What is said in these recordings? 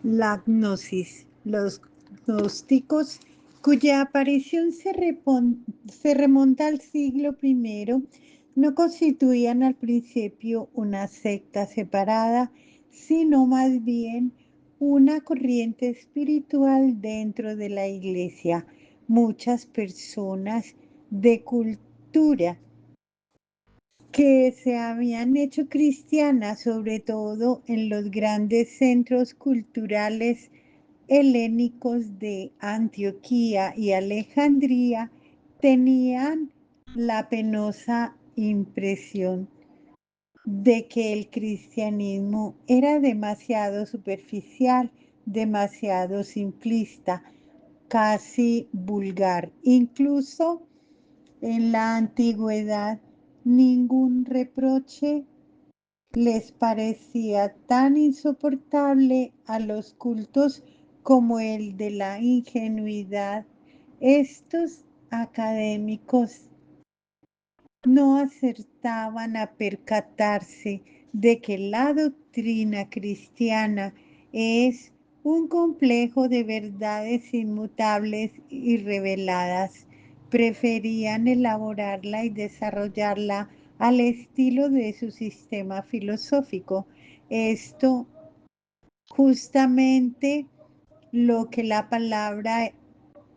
La gnosis, los gnósticos, cuya aparición se remonta al siglo I, no constituían al principio una secta separada, sino más bien una corriente espiritual dentro de la iglesia. Muchas personas de cultura que se habían hecho cristianas, sobre todo en los grandes centros culturales helénicos de Antioquía y Alejandría, tenían la penosa impresión de que el cristianismo era demasiado superficial, demasiado simplista, casi vulgar. Incluso en la antigüedad, ningún reproche les parecía tan insoportable a los cultos como el de la ingenuidad. Estos académicos no acertaban a percatarse de que la doctrina cristiana es un complejo de verdades inmutables y reveladas. Preferían elaborarla y desarrollarla al estilo de su sistema filosófico. Esto justamente lo que la palabra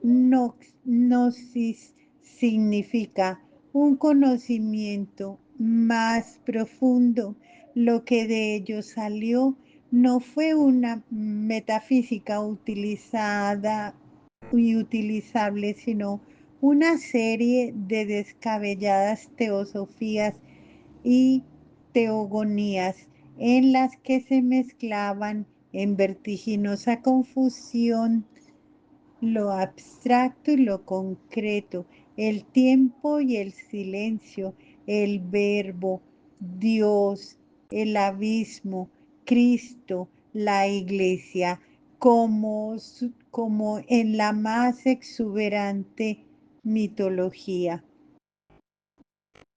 gnosis significa, un conocimiento más profundo. Lo que de ello salió no fue una metafísica utilizada y utilizable, sino una serie de descabelladas teosofías y teogonías en las que se mezclaban en vertiginosa confusión lo abstracto y lo concreto, el tiempo y el silencio, el verbo, Dios, el abismo, Cristo, la iglesia, como en la más exuberante mitología.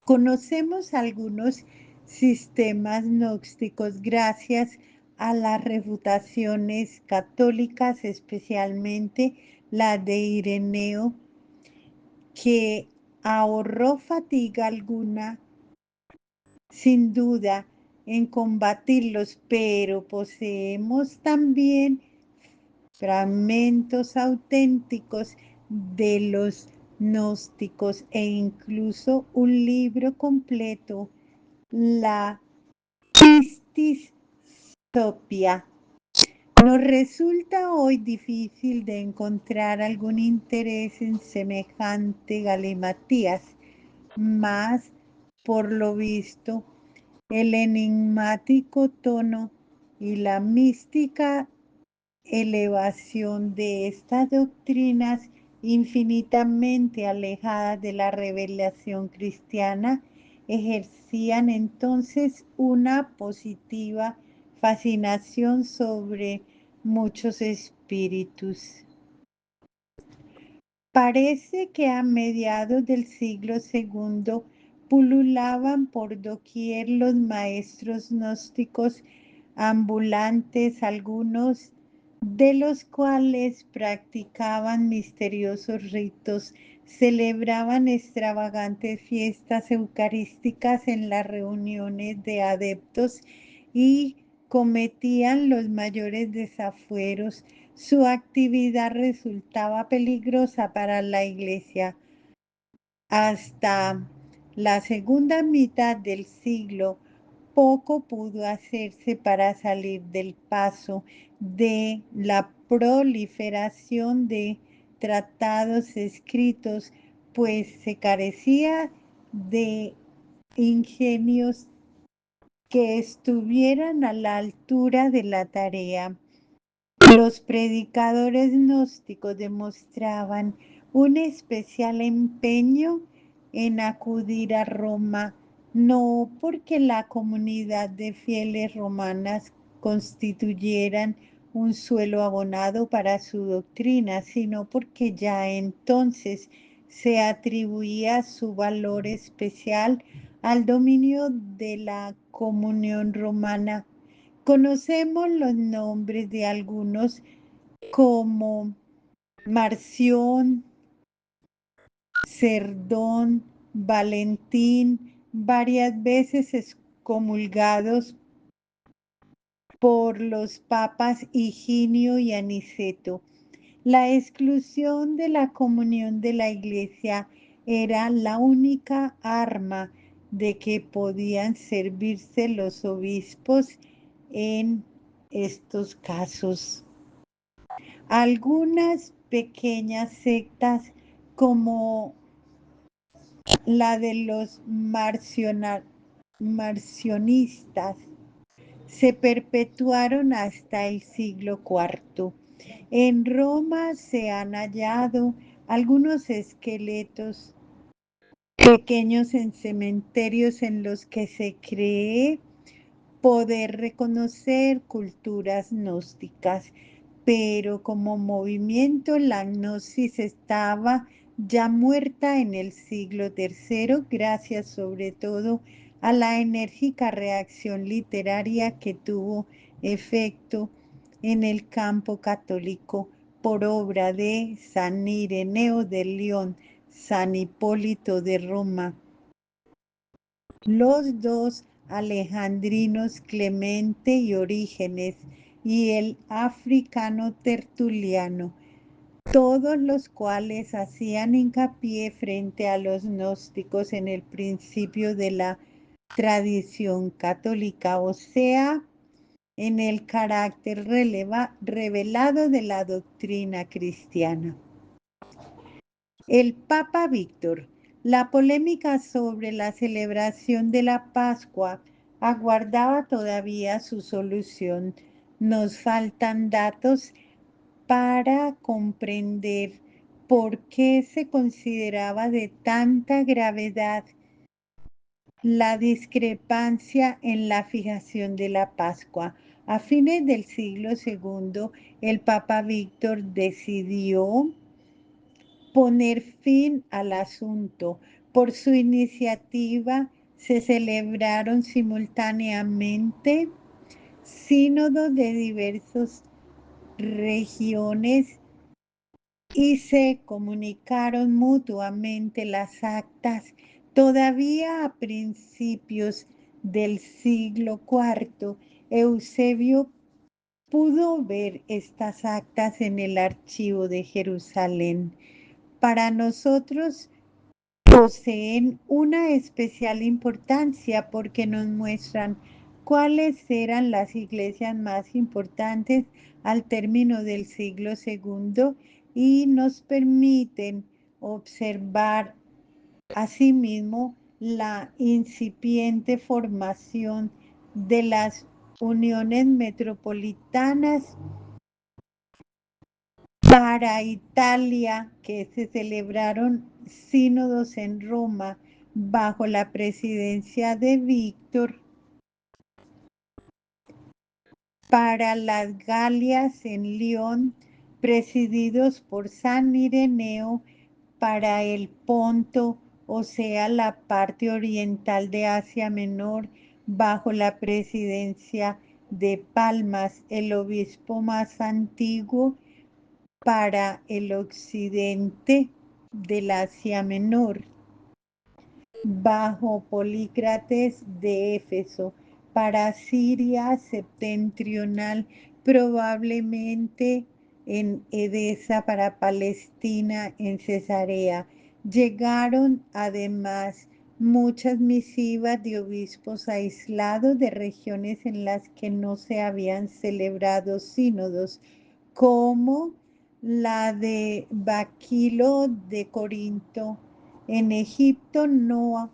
Conocemos algunos sistemas gnósticos gracias a las refutaciones católicas, especialmente la de Ireneo, que ahorró fatiga alguna, sin duda, en combatirlos, pero poseemos también fragmentos auténticos de los gnósticos e incluso un libro completo, la Pistis Nos resulta hoy difícil de encontrar algún interés en semejante galimatías, mas por lo visto el enigmático tono y la mística elevación de estas doctrinas infinitamente alejadas de la revelación cristiana ejercían entonces una positiva fascinación sobre muchos espíritus. Parece que a mediados del siglo II pululaban por doquier los maestros gnósticos ambulantes, algunos de los cuales practicaban misteriosos ritos, celebraban extravagantes fiestas eucarísticas en las reuniones de adeptos y cometían los mayores desafueros. Su actividad resultaba peligrosa para la iglesia. Hasta la segunda mitad del siglo, poco pudo hacerse para salir del paso de la proliferación de tratados escritos, pues se carecía de ingenios que estuvieran a la altura de la tarea. Los predicadores gnósticos demostraban un especial empeño en acudir a Roma, no porque la comunidad de fieles romanas constituyeran un suelo abonado para su doctrina, sino porque ya entonces se atribuía su valor especial al dominio de la comunión romana, Conocemos los nombres de algunos como Marción, Cerdón, Valentín, varias veces excomulgados por los papas Higinio y Aniceto. La exclusión de la comunión de la Iglesia era la única arma de que podían servirse los obispos en estos casos. Algunas pequeñas sectas como la de los marcionistas se perpetuaron hasta el siglo IV. En Roma se han hallado algunos esqueletos pequeños en cementerios en los que se cree poder reconocer culturas gnósticas, pero como movimiento la gnosis estaba ya muerta en el siglo III, gracias sobre todo a la enérgica reacción literaria que tuvo efecto en el campo católico por obra de San Ireneo de León, San Hipólito de Roma, los dos alejandrinos Clemente y Orígenes y el africano Tertuliano, todos los cuales hacían hincapié frente a los gnósticos en el principio de la tradición católica, o sea, en el carácter revelado de la doctrina cristiana. El Papa Víctor. La polémica sobre la celebración de la Pascua aguardaba todavía su solución. Nos faltan datos para comprender por qué se consideraba de tanta gravedad la discrepancia en la fijación de la Pascua. A fines del siglo II, el Papa Víctor decidió poner fin al asunto. Por su iniciativa se celebraron simultáneamente sínodos de diversas regiones y se comunicaron mutuamente las actas. Todavía a principios del siglo IV, Eusebio pudo ver estas actas en el archivo de Jerusalén. Para nosotros poseen una especial importancia porque nos muestran cuáles eran las iglesias más importantes al término del siglo II y nos permiten observar asimismo la incipiente formación de las uniones metropolitanas para Italia, que se celebraron sínodos en Roma bajo la presidencia de Víctor, para las Galias en León, presididos por San Ireneo, para el Ponto, o sea, la parte oriental de Asia Menor, bajo la presidencia de Palmas, el obispo más antiguo, para el occidente del Asia Menor, bajo Polícrates de Éfeso, para Siria septentrional, probablemente en Edesa, para Palestina en Cesarea. Llegaron además muchas misivas de obispos aislados de regiones en las que no se habían celebrado sínodos, como la de Baquilo de Corinto. En Egipto no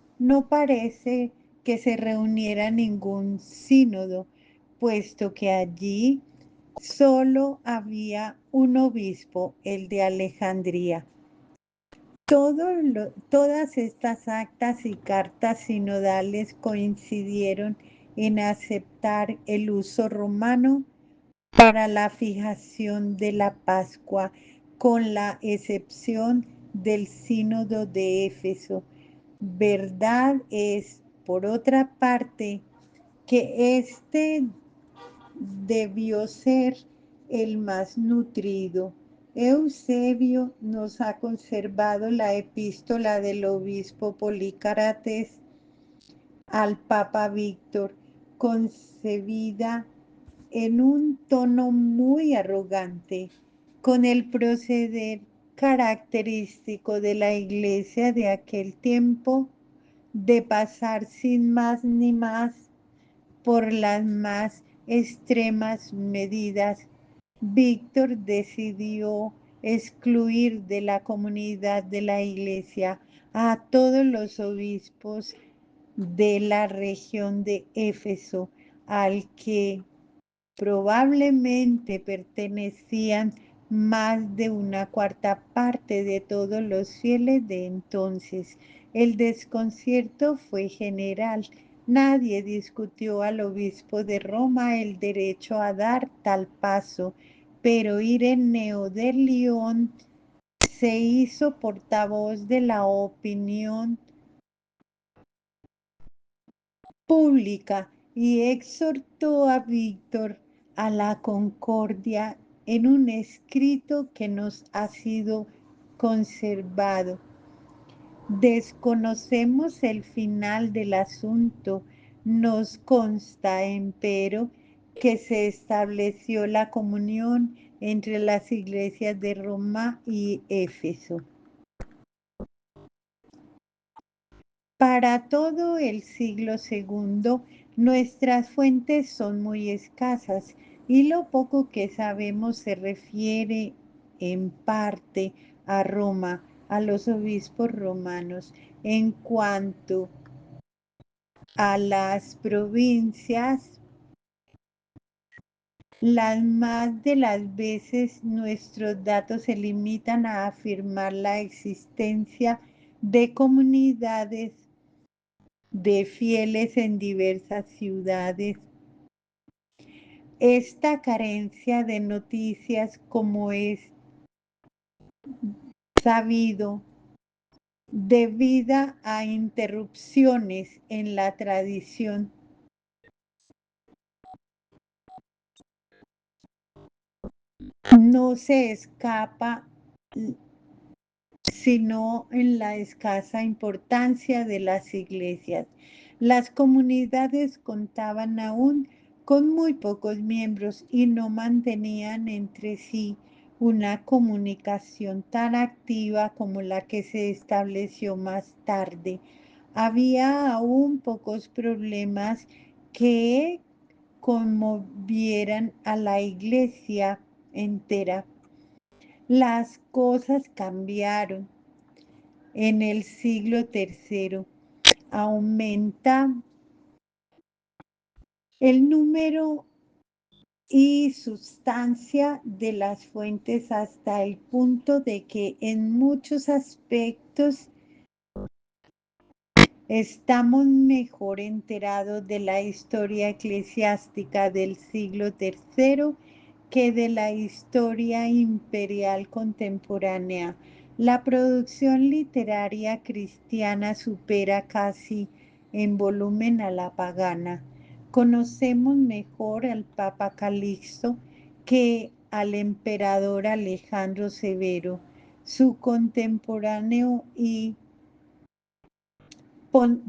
parece que se reuniera ningún sínodo, puesto que allí solo había un obispo, el de Alejandría. Todas estas actas y cartas sinodales coincidieron en aceptar el uso romano para la fijación de la Pascua, con la excepción del Sínodo de Éfeso. Verdad es, por otra parte, que este debió ser el más nutrido. Eusebio nos ha conservado la epístola del obispo Polícrates al Papa Víctor, concebida en un tono muy arrogante, con el proceder característico de la iglesia de aquel tiempo, de pasar sin más ni más por las más extremas medidas. Víctor decidió excluir de la comunidad de la iglesia a todos los obispos de la región de Éfeso, al que probablemente pertenecían más de una cuarta parte de todos los fieles de entonces. El desconcierto fue general. Nadie discutió al obispo de Roma el derecho a dar tal paso, pero Ireneo de León se hizo portavoz de la opinión pública y exhortó a Víctor a la concordia en un escrito que nos ha sido conservado. Desconocemos el final del asunto. Nos consta, empero, que se estableció la comunión entre las iglesias de Roma y Éfeso. Para todo el siglo segundo, nuestras fuentes son muy escasas y lo poco que sabemos se refiere en parte a Roma, a los obispos romanos. En cuanto a las provincias, las más de las veces nuestros datos se limitan a afirmar la existencia de comunidades de fieles en diversas ciudades. Esta carencia de noticias, como es sabido, debida a interrupciones en la tradición, no se escapa sino en la escasa importancia de las iglesias. Las comunidades contaban aún con muy pocos miembros y no mantenían entre sí una comunicación tan activa como la que se estableció más tarde. Había aún pocos problemas que conmovieran a la iglesia entera. Las cosas cambiaron. En el siglo tercero aumenta el número y sustancia de las fuentes hasta el punto de que en muchos aspectos estamos mejor enterados de la historia eclesiástica del siglo tercero que de la historia imperial contemporánea. La producción literaria cristiana supera casi en volumen a la pagana. Conocemos mejor al Papa Calixto que al emperador Alejandro Severo, su contemporáneo, y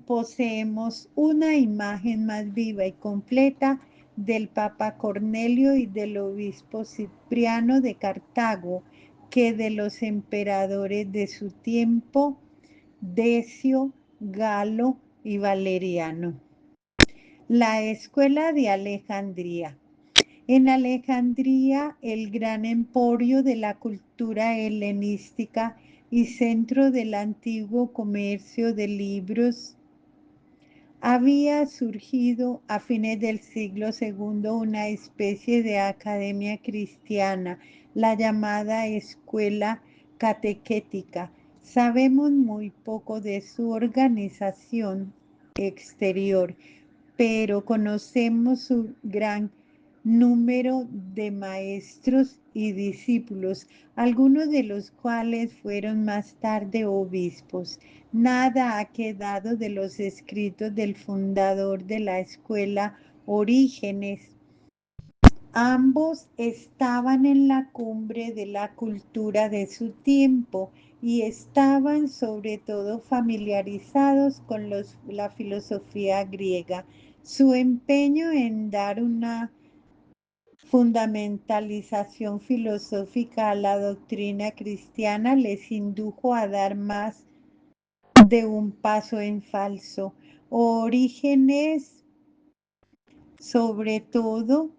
poseemos una imagen más viva y completa del Papa Cornelio y del obispo Cipriano de Cartago que de los emperadores de su tiempo, Decio, Galo y Valeriano. La escuela de Alejandría. En Alejandría, el gran emporio de la cultura helenística y centro del antiguo comercio de libros, había surgido a fines del siglo segundo una especie de academia cristiana, la llamada escuela catequética. Sabemos muy poco de su organización exterior, pero conocemos su gran número de maestros y discípulos, algunos de los cuales fueron más tarde obispos. Nada ha quedado de los escritos del fundador de la escuela, Orígenes, Ambos estaban en la cumbre de la cultura de su tiempo y estaban sobre todo familiarizados con la filosofía griega. Su empeño en dar una fundamentalización filosófica a la doctrina cristiana les indujo a dar más de un paso en falso. Orígenes, sobre todo,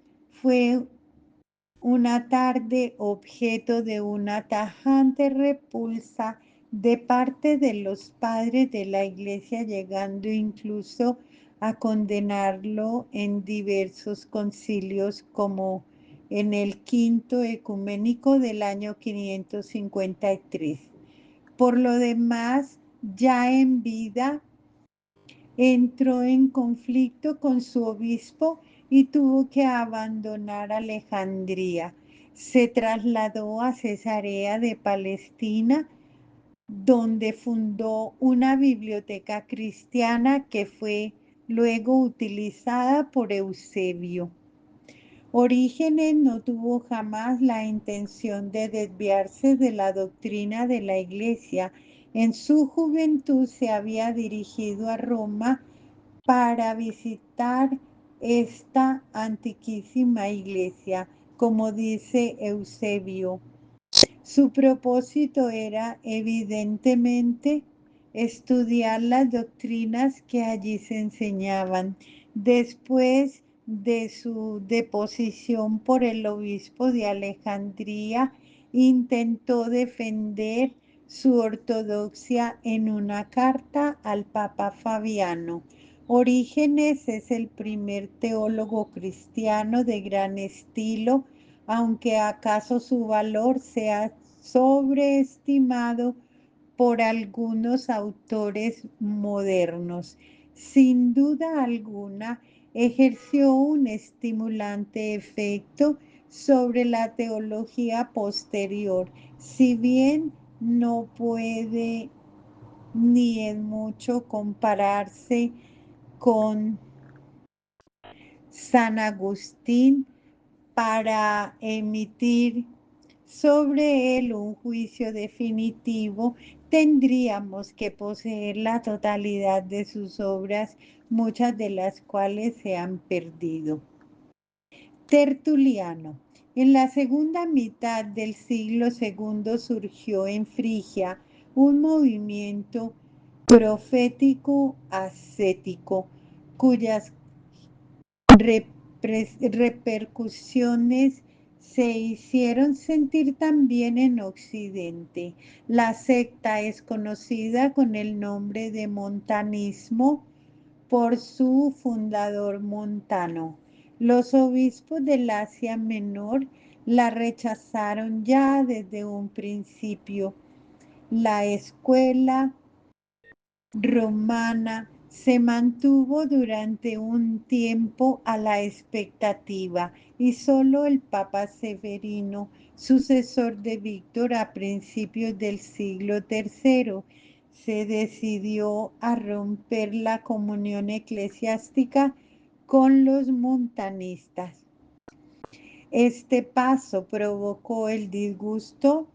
fue una tarde objeto de una tajante repulsa de parte de los padres de la Iglesia, llegando incluso a condenarlo en diversos concilios, como en el Quinto Ecuménico del año 553. Por lo demás, ya en vida, entró en conflicto con su obispo y tuvo que abandonar Alejandría. Se trasladó a Cesarea de Palestina, donde fundó una biblioteca cristiana que fue luego utilizada por Eusebio. Orígenes no tuvo jamás la intención de desviarse de la doctrina de la Iglesia. En su juventud se había dirigido a Roma para visitar esta antiquísima iglesia, como dice Eusebio. Su propósito era evidentemente estudiar las doctrinas que allí se enseñaban. Después de su deposición por el obispo de Alejandría, intentó defender su ortodoxia en una carta al Papa Fabiano. Orígenes es el primer teólogo cristiano de gran estilo, aunque acaso su valor sea sobreestimado por algunos autores modernos. Sin duda alguna, ejerció un estimulante efecto sobre la teología posterior, si bien no puede ni en mucho compararse con San Agustín para emitir sobre él un juicio definitivo. Tendríamos que poseer la totalidad de sus obras, muchas de las cuales se han perdido. Tertuliano. En la segunda mitad del siglo II surgió en Frigia un movimiento profético ascético, cuyas repercusiones se hicieron sentir también en Occidente. La secta es conocida con el nombre de montanismo por su fundador Montano. Los obispos del Asia Menor la rechazaron ya desde un principio. La escuela romana se mantuvo durante un tiempo a la expectativa y solo el Papa Severino, sucesor de Víctor a principios del siglo III, se decidió a romper la comunión eclesiástica con los montanistas. Este paso provocó el disgusto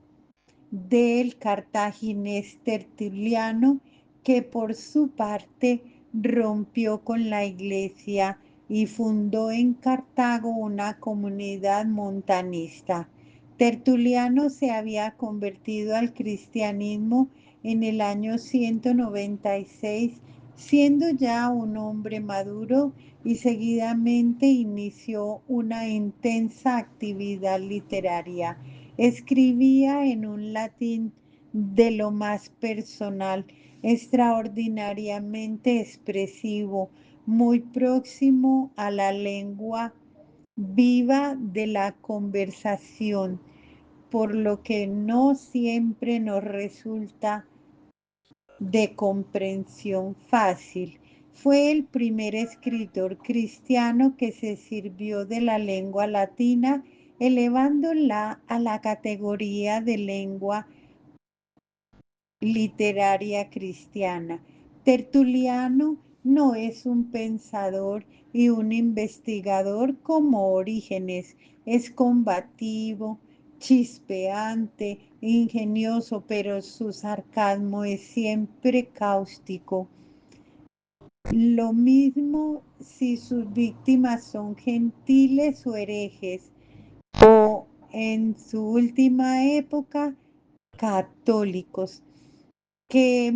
del cartaginés Tertuliano, que por su parte rompió con la iglesia y fundó en Cartago una comunidad montanista. Tertuliano se había convertido al cristianismo en el año 196, siendo ya un hombre maduro, y seguidamente inició una intensa actividad literaria. Escribía en un latín de lo más personal, extraordinariamente expresivo, muy próximo a la lengua viva de la conversación, por lo que no siempre nos resulta de comprensión fácil. Fue el primer escritor cristiano que se sirvió de la lengua latina, elevándola a la categoría de lengua literaria cristiana. Tertuliano no es un pensador y un investigador como Orígenes. Es combativo, chispeante, ingenioso, pero su sarcasmo es siempre cáustico. Lo mismo si sus víctimas son gentiles o herejes, o en su última época, católicos. Que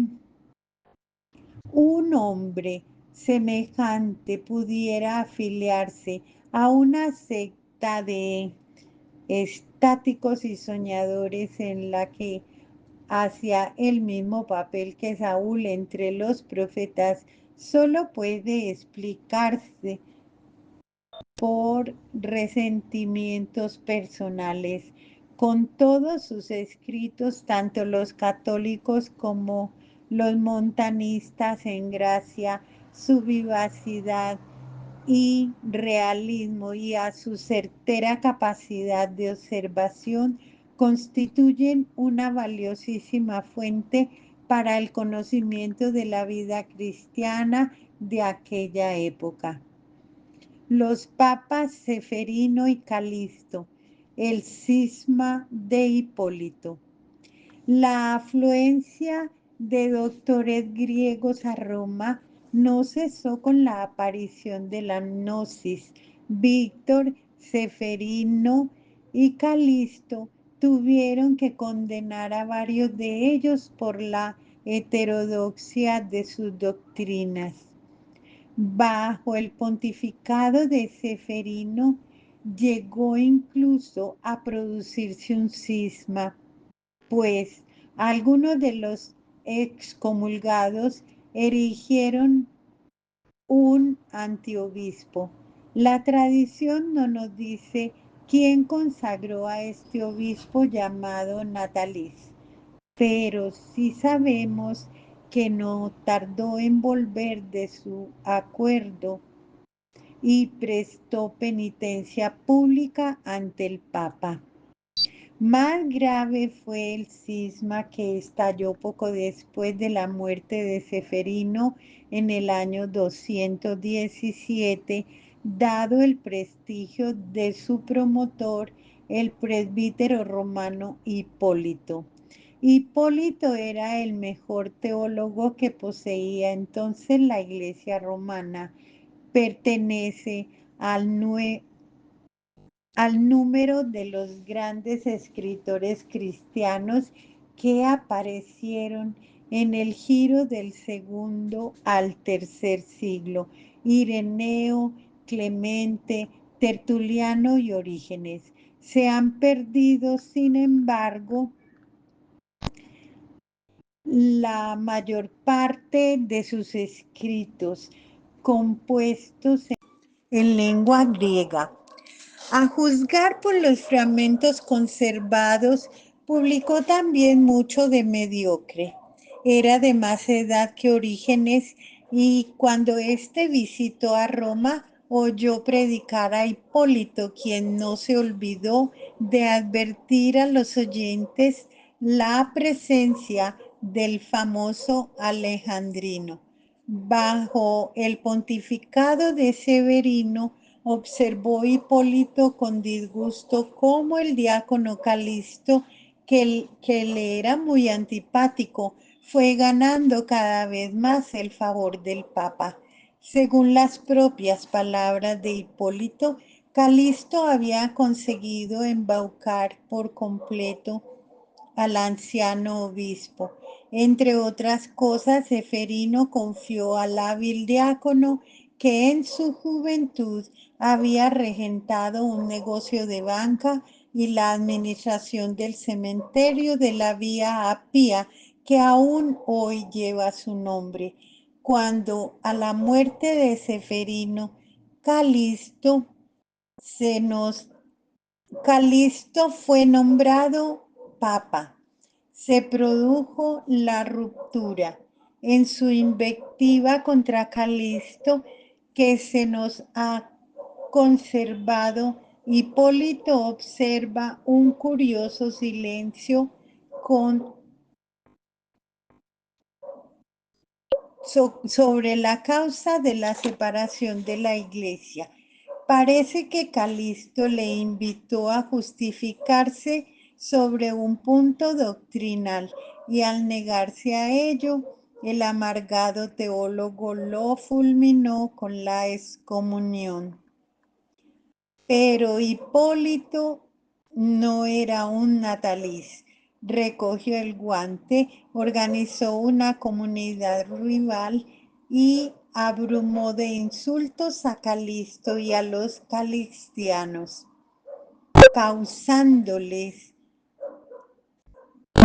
un hombre semejante pudiera afiliarse a una secta de estáticos y soñadores en la que hacía el mismo papel que Saúl entre los profetas, solo puede explicarse por resentimientos personales. Con todos sus escritos, tanto los católicos como los montanistas en gracia, su vivacidad y realismo y a su certera capacidad de observación constituyen una valiosísima fuente para el conocimiento de la vida cristiana de aquella época. Los papas Seferino y Calisto, el cisma de Hipólito. La afluencia de doctores griegos a Roma no cesó con la aparición de la gnosis. Víctor, Seferino y Calisto tuvieron que condenar a varios de ellos por la heterodoxia de sus doctrinas. Bajo el pontificado de Seferino llegó incluso a producirse un cisma, pues algunos de los excomulgados erigieron un antiobispo. La tradición no nos dice quién consagró a este obispo llamado Natalis, pero sí sabemos que no tardó en volver de su acuerdo y prestó penitencia pública ante el Papa. Más grave fue el cisma que estalló poco después de la muerte de Seferino en el año 217, dado el prestigio de su promotor, el presbítero romano Hipólito. Hipólito era el mejor teólogo que poseía entonces la Iglesia romana. Pertenece al número de los grandes escritores cristianos que aparecieron en el giro del segundo al tercer siglo: Ireneo, Clemente, Tertuliano y Orígenes. Se han perdido, sin embargo, la mayor parte de sus escritos, compuestos en lengua griega. A juzgar por los fragmentos conservados, publicó también mucho de mediocre. Era de más edad que Orígenes y cuando éste visitó a Roma, oyó predicar a Hipólito, quien no se olvidó de advertir a los oyentes la presencia del famoso Alejandrino. Bajo el pontificado de Severino, observó Hipólito con disgusto cómo el diácono Calisto, que le era muy antipático, fue ganando cada vez más el favor del Papa. Según las propias palabras de Hipólito, Calisto había conseguido embaucar por completo al anciano obispo. Entre otras cosas, Seferino confió al hábil diácono que en su juventud había regentado un negocio de banca y la administración del cementerio de la Vía Apia, que aún hoy lleva su nombre. Cuando a la muerte de Seferino, Calisto se nos Calisto fue nombrado papa. Se produjo la ruptura. En su invectiva contra Calisto, que se nos ha conservado, Hipólito observa un curioso silencio con sobre la causa de la separación de la iglesia. Parece que Calisto le invitó a justificarse sobre un punto doctrinal y al negarse a ello, el amargado teólogo lo fulminó con la excomunión. Pero Hipólito no era un nataliz. Recogió el guante, organizó una comunidad rival y abrumó de insultos a Calisto y a los calistianos, causándoles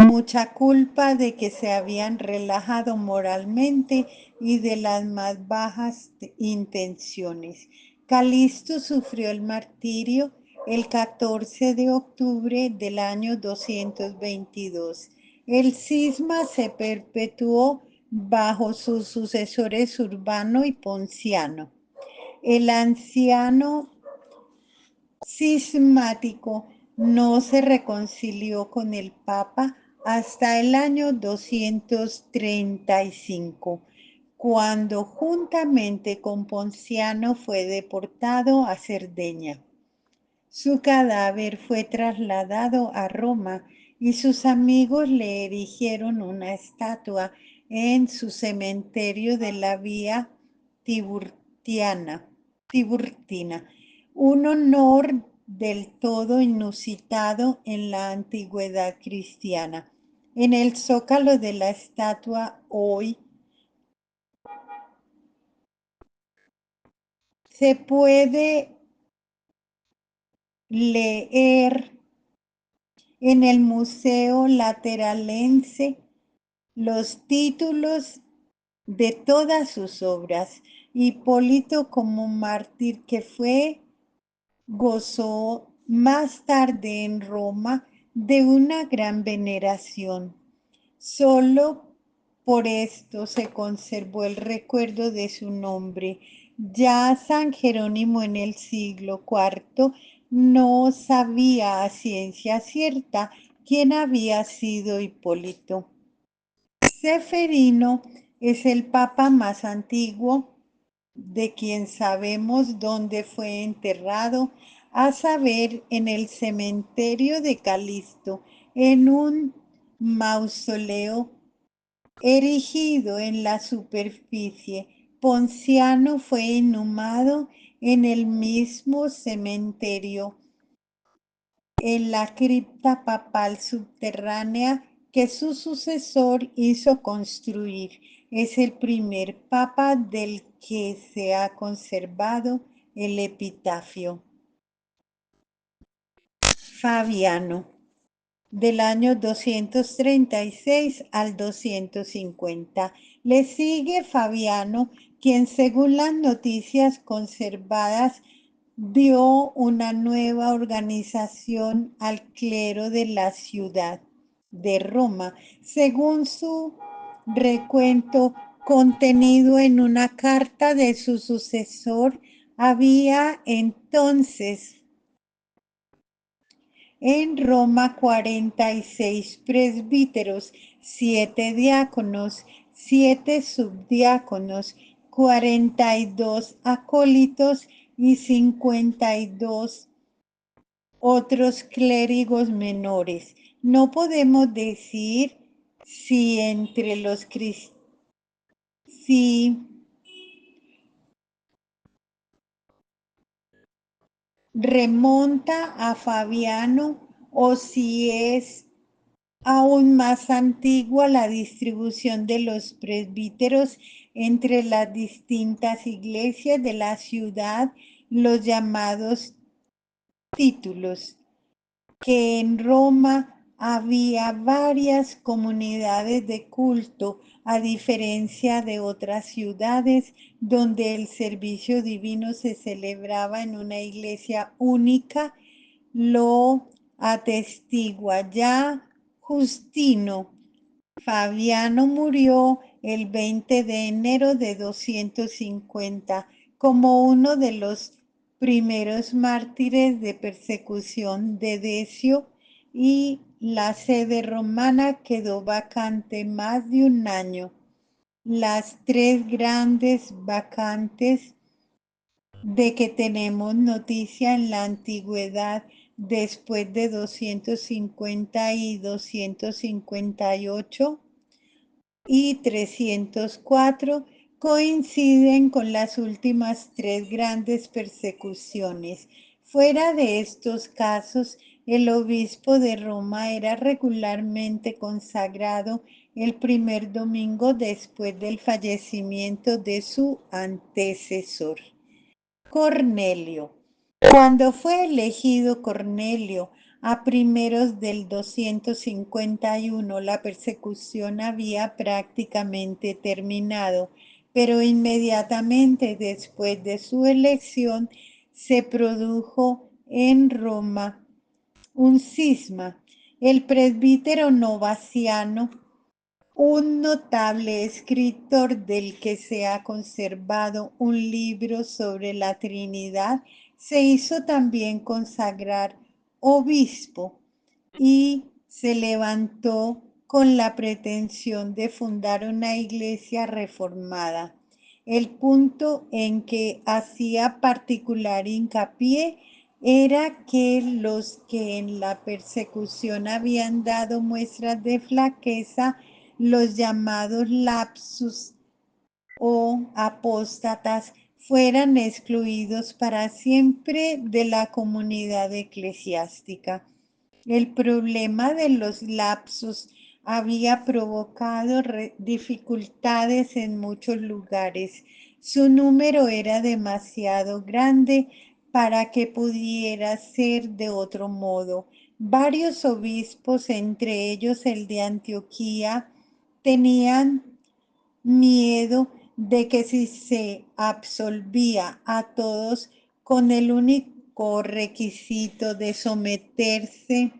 mucha culpa de que se habían relajado moralmente y de las más bajas intenciones. Calisto sufrió el martirio el 14 de octubre del año 222. El cisma se perpetuó bajo sus sucesores Urbano y Ponciano. El anciano cismático no se reconcilió con el Papa hasta el año 235, cuando juntamente con Ponciano fue deportado a Cerdeña. Su cadáver fue trasladado a Roma y sus amigos le erigieron una estatua en su cementerio de la Vía Tiburtina, un honor del todo inusitado en la antigüedad cristiana. En el zócalo de la estatua hoy se puede leer en el Museo Lateralense los títulos de todas sus obras. Hipólito como mártir que fue, gozó más tarde en Roma de una gran veneración. Solo por esto se conservó el recuerdo de su nombre. Ya San Jerónimo en el siglo IV no sabía a ciencia cierta quién había sido Hipólito. Seferino es el papa más antiguo de quien sabemos dónde fue enterrado, a saber, en el cementerio de Calisto, en un mausoleo erigido en la superficie. Ponciano fue inhumado en el mismo cementerio, en la cripta papal subterránea que su sucesor hizo construir. Es el primer papa del que se ha conservado el epitafio. Fabiano, del año 236 al 250. Le sigue Fabiano, quien según las noticias conservadas dio una nueva organización al clero de la ciudad de Roma, según su recuento contenido en una carta de su sucesor. Había entonces en Roma 46 presbíteros, 7 diáconos, 7 subdiáconos, 42 acólitos y 52 otros clérigos menores. No podemos decir si entre los cristianos, si remonta a Fabiano o si es aún más antigua la distribución de los presbíteros entre las distintas iglesias de la ciudad, los llamados títulos, que en Roma había varias comunidades de culto, a diferencia de otras ciudades donde el servicio divino se celebraba en una iglesia única. Lo atestigua ya Justino. Fabiano murió el 20 de enero de 250 como uno de los primeros mártires de persecución de Decio, y la sede romana quedó vacante más de un año. las tres grandes vacantes de que tenemos noticia en la antigüedad después de 250 y 258 y 304 coinciden con las últimas tres grandes persecuciones. Fuera de estos casos, el obispo de Roma era regularmente consagrado el primer domingo después del fallecimiento de su antecesor. Cornelio. Cuando fue elegido Cornelio a primeros del 251, la persecución había prácticamente terminado, pero inmediatamente después de su elección se produjo en Roma un cisma. El presbítero Novaciano, un notable escritor del que se ha conservado un libro sobre la Trinidad, se hizo también consagrar obispo y se levantó con la pretensión de fundar una iglesia reformada. El punto en que hacía particular hincapié era que los que en la persecución habían dado muestras de flaqueza, los llamados lapsus o apóstatas, fueran excluidos para siempre de la comunidad eclesiástica. El problema de los lapsus había provocado dificultades en muchos lugares. Su número era demasiado grande para que pudiera ser de otro modo. Varios obispos, entre ellos el de Antioquía, tenían miedo de que si se absolvía a todos con el único requisito de someterse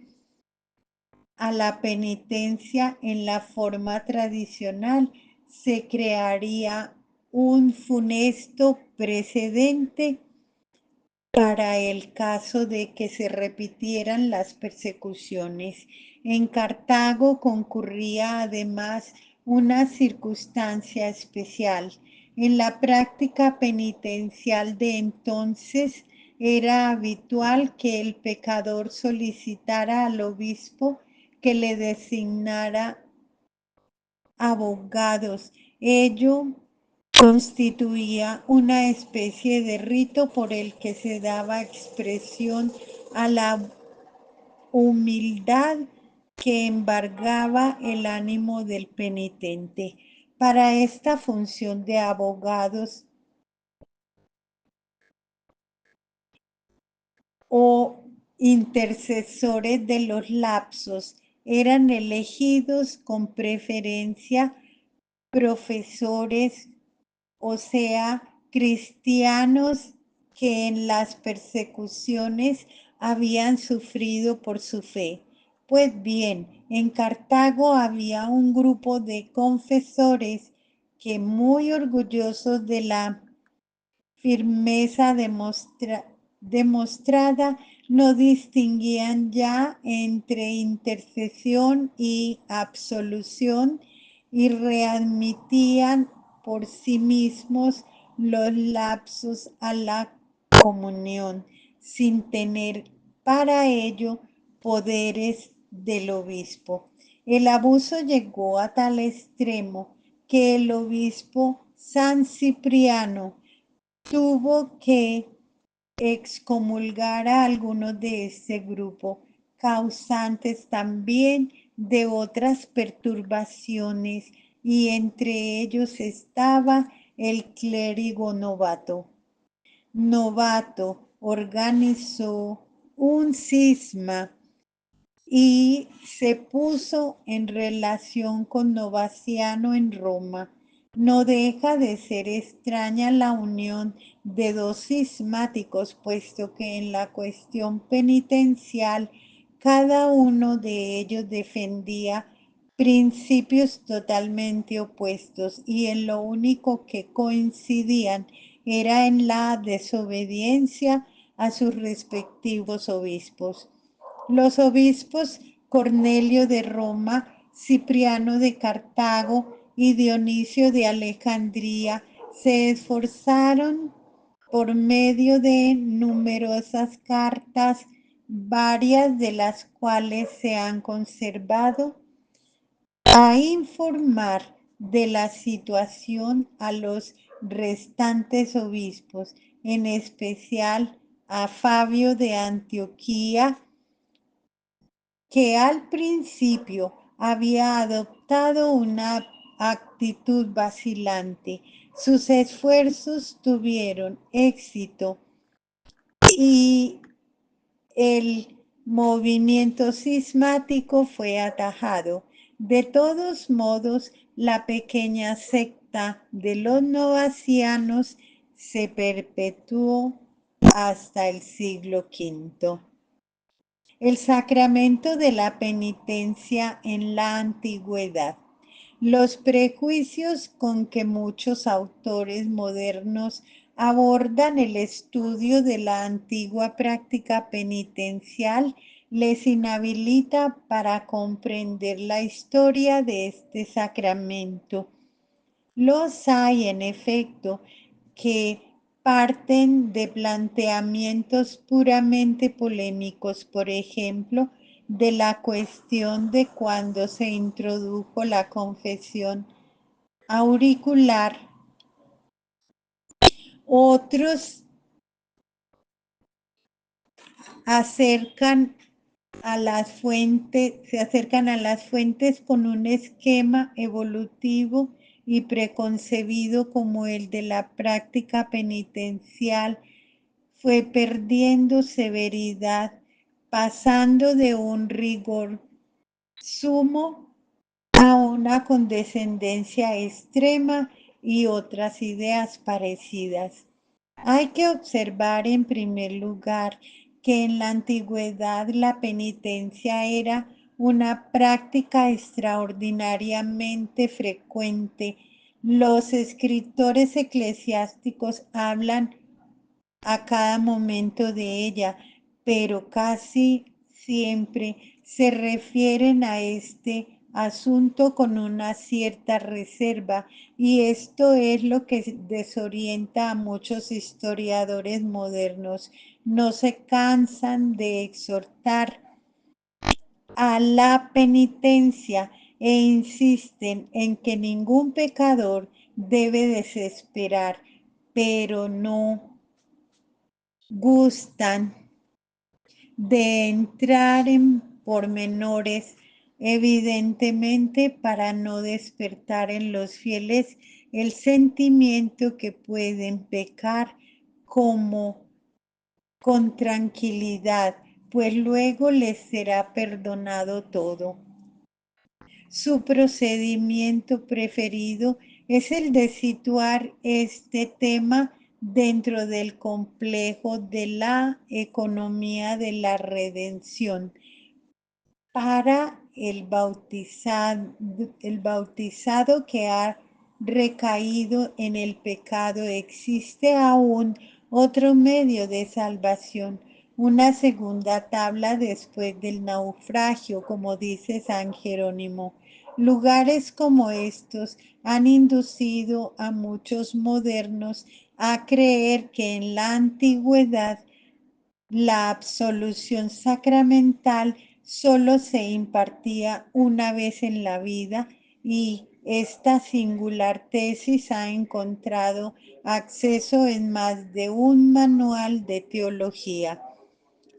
a la penitencia en la forma tradicional, se crearía un funesto precedente para el caso de que se repitieran las persecuciones. En Cartago concurría además una circunstancia especial. En la práctica penitencial de entonces era habitual que el pecador solicitara al obispo que le designara abogados. Ello constituía una especie de rito por el que se daba expresión a la humildad que embargaba el ánimo del penitente. Para esta función de abogados o intercesores de los lapsos eran elegidos con preferencia profesores, o sea, cristianos que en las persecuciones habían sufrido por su fe. Pues bien, en Cartago había un grupo de confesores que, muy orgullosos de la firmeza demostrada, no distinguían ya entre intercesión y absolución y readmitían por sí mismos los lapsos a la comunión, sin tener para ello poderes del obispo. El abuso llegó a tal extremo que el obispo San Cipriano tuvo que excomulgar a algunos de este grupo, causantes también de otras perturbaciones, y entre ellos estaba el clérigo Novato. Novato organizó un cisma y se puso en relación con Novaciano en Roma. No deja de ser extraña la unión de dos cismáticos, puesto que en la cuestión penitencial cada uno de ellos defendía principios totalmente opuestos y en lo único que coincidían era en la desobediencia a sus respectivos obispos. Los obispos Cornelio de Roma, Cipriano de Cartago y Dionisio de Alejandría se esforzaron por medio de numerosas cartas, varias de las cuales se han conservado, a informar de la situación a los restantes obispos, en especial a Fabio de Antioquía, que al principio había adoptado una actitud vacilante. Sus esfuerzos tuvieron éxito y el movimiento cismático fue atajado. De todos modos, la pequeña secta de los novacianos se perpetuó hasta el siglo V. El sacramento de la penitencia en la antigüedad. Los prejuicios con que muchos autores modernos abordan el estudio de la antigua práctica penitencial les inhabilita para comprender la historia de este sacramento. Los hay, en efecto, que parten de planteamientos puramente polémicos, por ejemplo, de la cuestión de cuándo se introdujo la confesión auricular. Otros acercan a las fuentes, se acercan a las fuentes con un esquema evolutivo y preconcebido como el de la práctica penitencial, fue perdiendo severidad, pasando de un rigor sumo a una condescendencia extrema y otras ideas parecidas. Hay que observar en primer lugar que en la antigüedad la penitencia era una práctica extraordinariamente frecuente. Los escritores eclesiásticos hablan a cada momento de ella, pero casi siempre se refieren a este asunto con una cierta reserva, y esto es lo que desorienta a muchos historiadores modernos. No se cansan de exhortar a la penitencia e insisten en que ningún pecador debe desesperar, pero no gustan de entrar en pormenores, evidentemente para no despertar en los fieles el sentimiento que pueden pecar como con tranquilidad, pues luego les será perdonado todo. Su procedimiento preferido es el de situar este tema dentro del complejo de la economía de la redención. Para el bautizado que ha recaído en el pecado, existe aún otro medio de salvación, una segunda tabla después del naufragio, como dice San Jerónimo. Lugares como estos han inducido a muchos modernos a creer que en la antigüedad la absolución sacramental solo se impartía una vez en la vida, y esta singular tesis ha encontrado acceso en más de un manual de teología.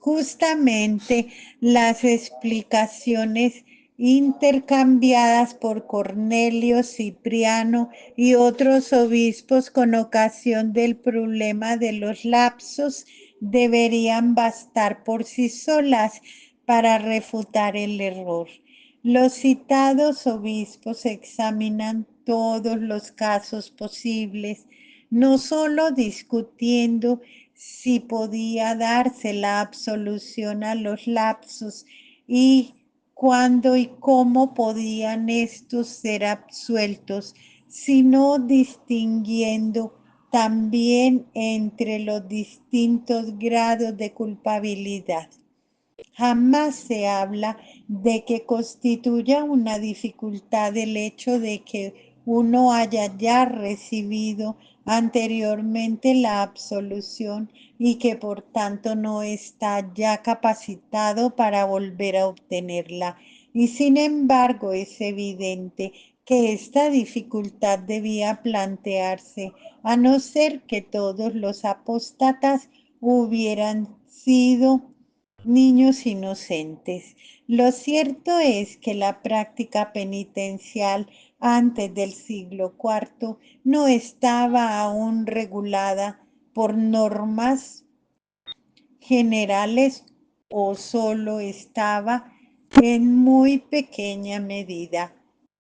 Justamente las explicaciones intercambiadas por Cornelio, Cipriano y otros obispos con ocasión del problema de los lapsos deberían bastar por sí solas para refutar el error. Los citados obispos examinan todos los casos posibles, no solo discutiendo si podía darse la absolución a los lapsos y cuándo y cómo podían estos ser absueltos, sino distinguiendo también entre los distintos grados de culpabilidad. Jamás se habla de que constituya una dificultad el hecho de que uno haya ya recibido anteriormente la absolución y que por tanto no está ya capacitado para volver a obtenerla. Y sin embargo es evidente que esta dificultad debía plantearse, a no ser que todos los apóstatas hubieran sido niños inocentes. Lo cierto es que la práctica penitencial antes del siglo IV no estaba aún regulada por normas generales o solo estaba en muy pequeña medida.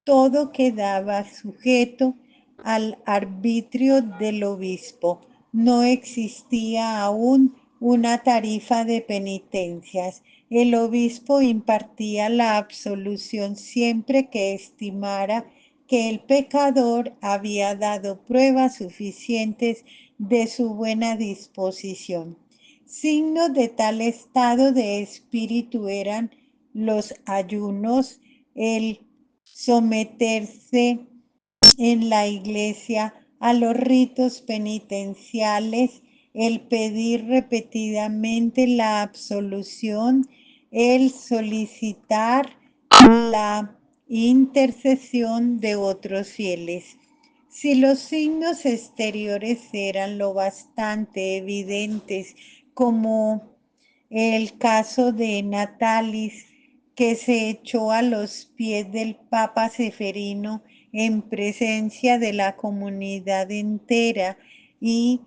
Todo quedaba sujeto al arbitrio del obispo. No existía aún una tarifa de penitencias. El obispo impartía la absolución siempre que estimara que el pecador había dado pruebas suficientes de su buena disposición. Signos de tal estado de espíritu eran los ayunos, el someterse en la iglesia a los ritos penitenciales, el pedir repetidamente la absolución, el solicitar la intercesión de otros fieles. Si los signos exteriores eran lo bastante evidentes, como el caso de Natalis, que se echó a los pies del Papa Seferino en presencia de la comunidad entera y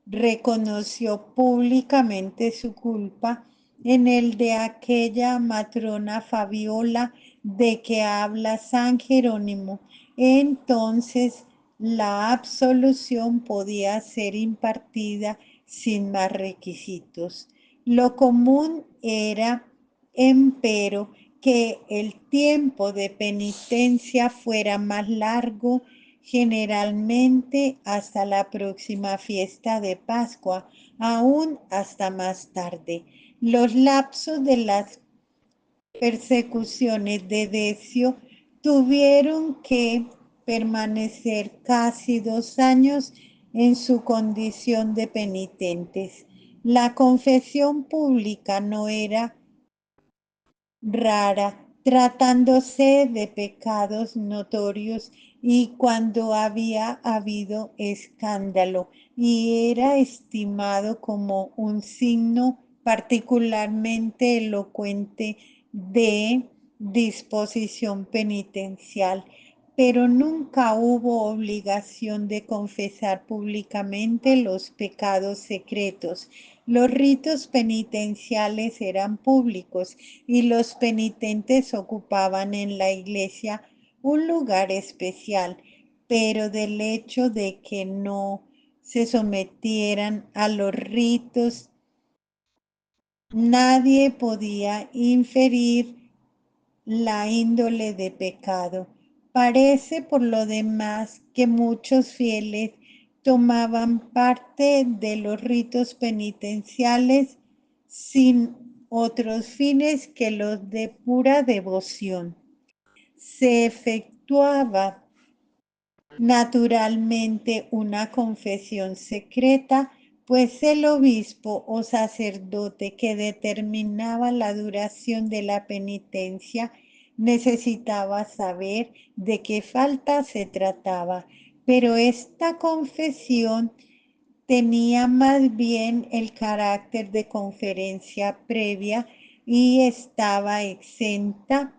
reconoció públicamente su culpa, en el de aquella matrona Fabiola de que habla San Jerónimo. Entonces la absolución podía ser impartida sin más requisitos. Lo común era, empero, que el tiempo de penitencia fuera más largo, generalmente hasta la próxima fiesta de Pascua, aún hasta más tarde. Los lapsos de las persecuciones de Decio tuvieron que permanecer casi 2 años en su condición de penitentes. La confesión pública no era rara, tratándose de pecados notorios y cuando había habido escándalo, y era estimado como un signo particularmente elocuente de disposición penitencial, pero nunca hubo obligación de confesar públicamente los pecados secretos. Los ritos penitenciales eran públicos y los penitentes ocupaban en la iglesia un lugar especial, pero del hecho de que no se sometieran a los ritos, nadie podía inferir la índole de pecado. Parece por lo demás que muchos fieles tomaban parte de los ritos penitenciales sin otros fines que los de pura devoción. Se efectuaba naturalmente una confesión secreta, pues el obispo o sacerdote que determinaba la duración de la penitencia necesitaba saber de qué falta se trataba, pero esta confesión tenía más bien el carácter de conferencia previa y estaba exenta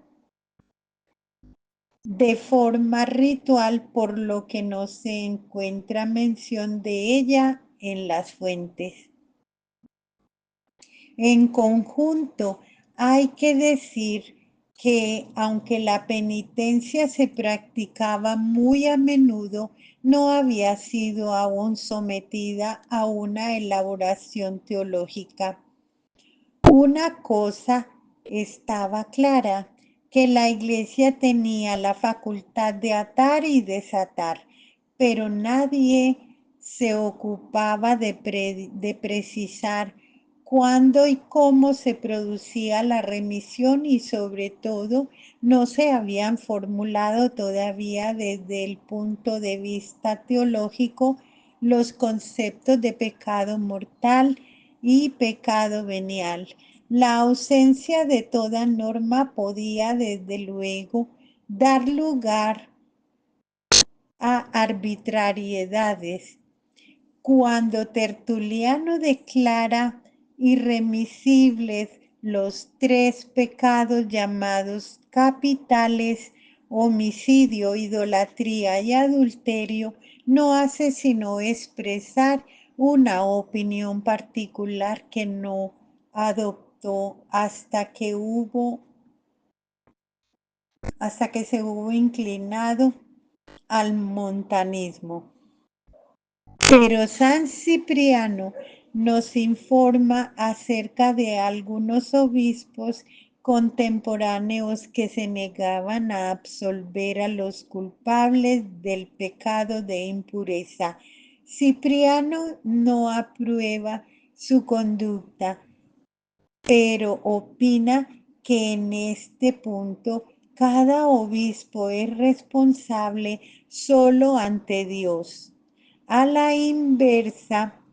de forma ritual, por lo que no se encuentra mención de ella en las fuentes. En conjunto, hay que decir que aunque la penitencia se practicaba muy a menudo, no había sido aún sometida a una elaboración teológica. Una cosa estaba clara, que la iglesia tenía la facultad de atar y desatar, pero nadie se ocupaba de precisar cuándo y cómo se producía la remisión y sobre todo no se habían formulado todavía desde el punto de vista teológico los conceptos de pecado mortal y pecado venial. La ausencia de toda norma podía desde luego dar lugar a arbitrariedades. Cuando Tertuliano declara irremisibles los tres pecados llamados capitales, homicidio, idolatría y adulterio, no hace sino expresar una opinión particular que no adoptó hasta que se hubo inclinado al montanismo. Pero San Cipriano nos informa acerca de algunos obispos contemporáneos que se negaban a absolver a los culpables del pecado de impureza. Cipriano no aprueba su conducta, pero opina que en este punto cada obispo es responsable solo ante Dios. A la inversa,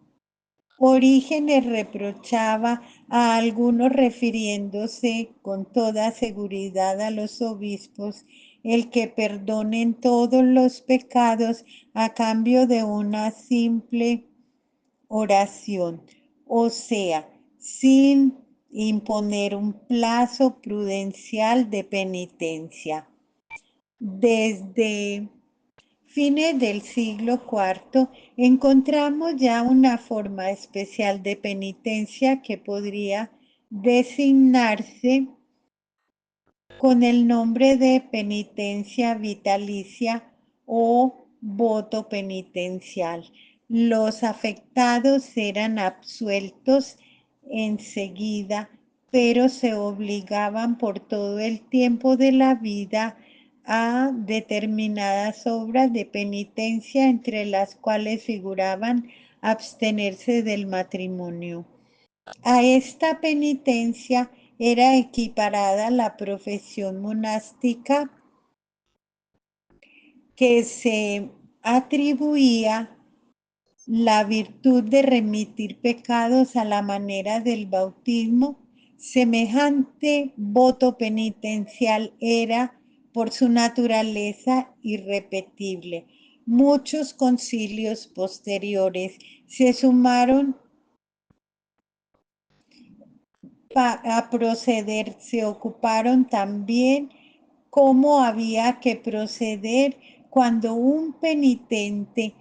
Orígenes reprochaba a algunos refiriéndose con toda seguridad a los obispos el que perdonen todos los pecados a cambio de una simple oración, o sea, sin imponer un plazo prudencial de penitencia. Desde fines del siglo IV encontramos ya una forma especial de penitencia que podría designarse con el nombre de penitencia vitalicia o voto penitencial. Los afectados eran absueltos enseguida, pero se obligaban por todo el tiempo de la vida a determinadas obras de penitencia, entre las cuales figuraban abstenerse del matrimonio. A esta penitencia era equiparada la profesión monástica que se atribuía la virtud de remitir pecados a la manera del bautismo. Semejante voto penitencial era, por su naturaleza, irrepetible. Muchos concilios posteriores se sumaron a proceder, se ocuparon también cómo había que proceder cuando un penitente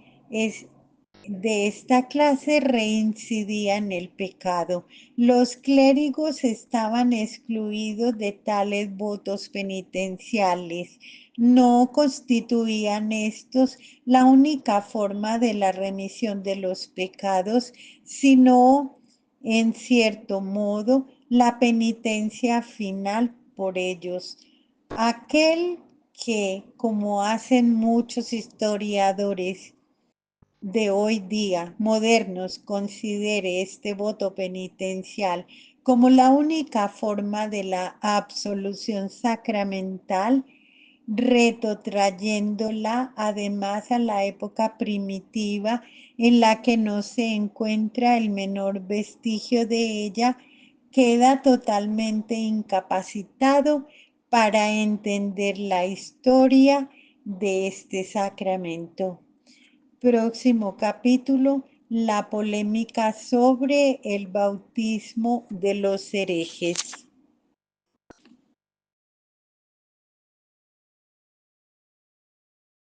de esta clase reincidía en el pecado. Los clérigos estaban excluidos de tales votos penitenciales. No constituían estos la única forma de la remisión de los pecados, sino, en cierto modo, la penitencia final por ellos. Aquel que, como hacen muchos historiadores de hoy día modernos, considere este voto penitencial como la única forma de la absolución sacramental, retrotrayéndola además a la época primitiva en la que no se encuentra el menor vestigio de ella, queda totalmente incapacitado para entender la historia de este sacramento. Próximo capítulo, la polémica sobre el bautismo de los herejes.